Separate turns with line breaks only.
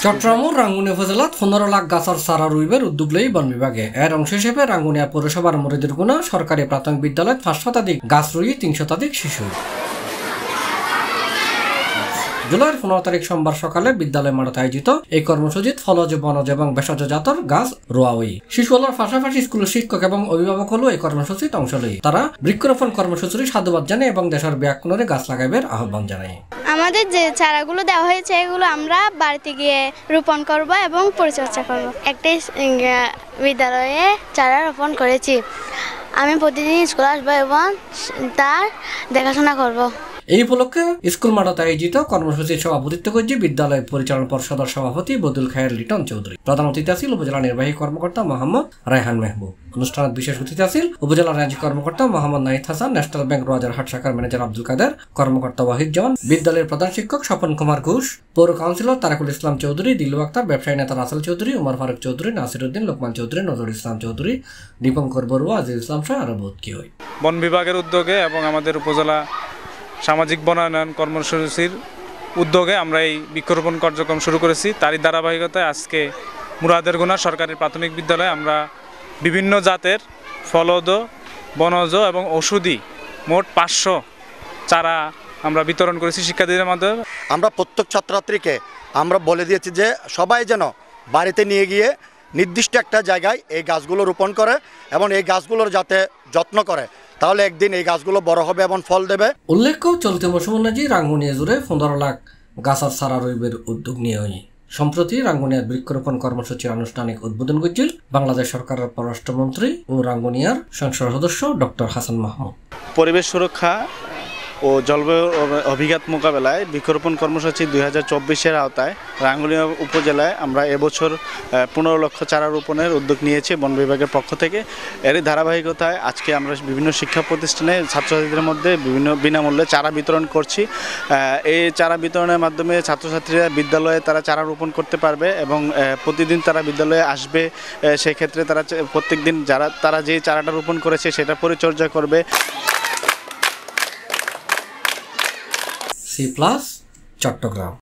চট্টগ্রামের রাঙ্গুনিয়া উপজেলাত 15 লাখ গাছের চারা রুইবের উদ্যোগ লই বন বিভাগে এর অংশ হিসেবে রাঙ্গুনিয়া পৌরসভার মুরিদুরগুনা সরকারি প্রাথমিক বিদ্যালয়ে 5 শতাধিক গাছ রুই 3 শতাধিক শিশু। জুলাইয়ের 15 তারিখ সোমবার সকালে বিদ্যালয় মাঠে আয়োজিত এই কর্মসূচিত ফলজ, বনজ এবং ভেষজ জাতর গাছ রোয়া হই। শিশুগুলোর পাশাপাশি স্কুলের শিক্ষক এবং অভিভাবক হলো এই কর্মসূচিত অংশ লই। তারা বৃক্ষরোপণ কর্মসূচির সাধুবাদ জানায় এবং দেশের ব্যাকুণরে গাছ লাগাইবার আহ্বান জানায়।
আমাদের যে চারাগুলো দেওয়া হয়েছে এগুলো আমরা বাড়িতে গিয়ে রোপণ করব এবং পরিচর্যা করব। একটি বিদ্যালয়ে চারা রোপণ করেছি। আমি প্রতিদিন স্কুলে আসবো এবং তার দেখাশোনা করব।
এই উপলক্ষে স্কুল মাঠে আয়োজিত কর্মসূচির সভাপতিত্ব করছে বিদ্যালয় পরিচালনা পর্ষদের সভাপতি বদুল খায়ের লিটন চৌধুরী। প্রধান অতিথি ছিল উপজেলা নির্বাহী কর্মকর্তা মোহাম্মদ রায়হান মেহবুব। অনুষ্ঠানের বিশেষ অতিথি ছিল উপজেলা রাজ্য কর্মকর্তা মোহাম্মদ নাহিদ হাসান, ন্যাশনাল ব্যাংক রোয়াজারহাট শাখার ম্যানেজার আব্দুল কাদের, কর্মকর্তা ওয়াহিদ জামান, বিদ্যালয়ের প্রধান শিক্ষক স্বপন কুমার ঘোষ, পৌর কাউন্সিলর তারাকুল ইসলাম চৌধুরী, দিলু আক্তার, ব্যবসায়ী নেতা রাসেল চৌধুরী, উমর ফারুক চৌধুরী, নাসির উদ্দিন, লোকমান চৌধুরী, নজরুল ইসলাম চৌধুরী, দীপঙ্কর বড়ুয়া, আজিজ ইসলাম সহ আরো বহুত কি হয়।
বন বিভাগের উদ্যোগে এবং আমাদের উপজেলা সামাজিক বনায়ন কর্মসূচির উদ্যোগে আমরা এই বৃক্ষরোপণ কার্যক্রম শুরু করেছি। তারই ধারাবাহিকতায় আজকে মুরাদেরগুনা সরকারি প্রাথমিক বিদ্যালয়ে আমরা বিভিন্ন জাতের ফলজ, বনজ এবং ঔষধি মোট 500 চারা আমরা বিতরণ করেছি শিক্ষার্থীদের মাধ্যমে।
আমরা প্রত্যেক ছাত্রছাত্রীকে আমরা বলে দিয়েছি যে সবাই যেন বাড়িতে নিয়ে গিয়ে নির্দিষ্ট একটা জায়গায় এই গাছগুলো রোপণ করে এবং এই গাছগুলোর যাতে যত্ন করে, তাহলে একদিন এই গাছগুলো বড় হবে এবং ফল দেবে।
উল্লেখ্য, চলতি মৌসুম অনুযায়ী রাঙ্গুনিয়া জুড়ে 15 লাখ গাছের চারা রইবের উদ্যোগ নিয়ে হয়। সম্প্রতি রাঙ্গুনিয়ার বৃক্ষরোপণ কর্মসূচির আনুষ্ঠানিক উদ্বোধন করছিল বাংলাদেশ সরকারের পররাষ্ট্রমন্ত্রী ও রাঙ্গুনিয়ার সংসদ সদস্য ডক্টর হাসান মাহমুদ।
পরিবেশ সুরক্ষা ও জলবায়ু অভিঘাত মোকাবেলায় বৃক্ষরোপণ কর্মসূচি 2024-এর আওতায় রাঙ্গুনিয়া উপজেলায় আমরা এবছর 15 লক্ষ চারা রোপণের উদ্যোগ নিয়েছি বন বিভাগের পক্ষ থেকে। এরই ধারাবাহিকতায় আজকে আমরা বিভিন্ন শিক্ষা প্রতিষ্ঠানে ছাত্রছাত্রীদের মধ্যে বিভিন্ন বিনামূল্যে চারা বিতরণ করছি। এই চারা বিতরণের মাধ্যমে ছাত্রছাত্রীরা বিদ্যালয়ে তারা চারা রোপণ করতে পারবে এবং প্রতিদিন তারা বিদ্যালয়ে আসবে। সেক্ষেত্রে তারা প্রত্যেক দিন তারা যে চারাটা রোপণ করেছে সেটা পরিচর্যা করবে।
C+ চট্টগ্রাম।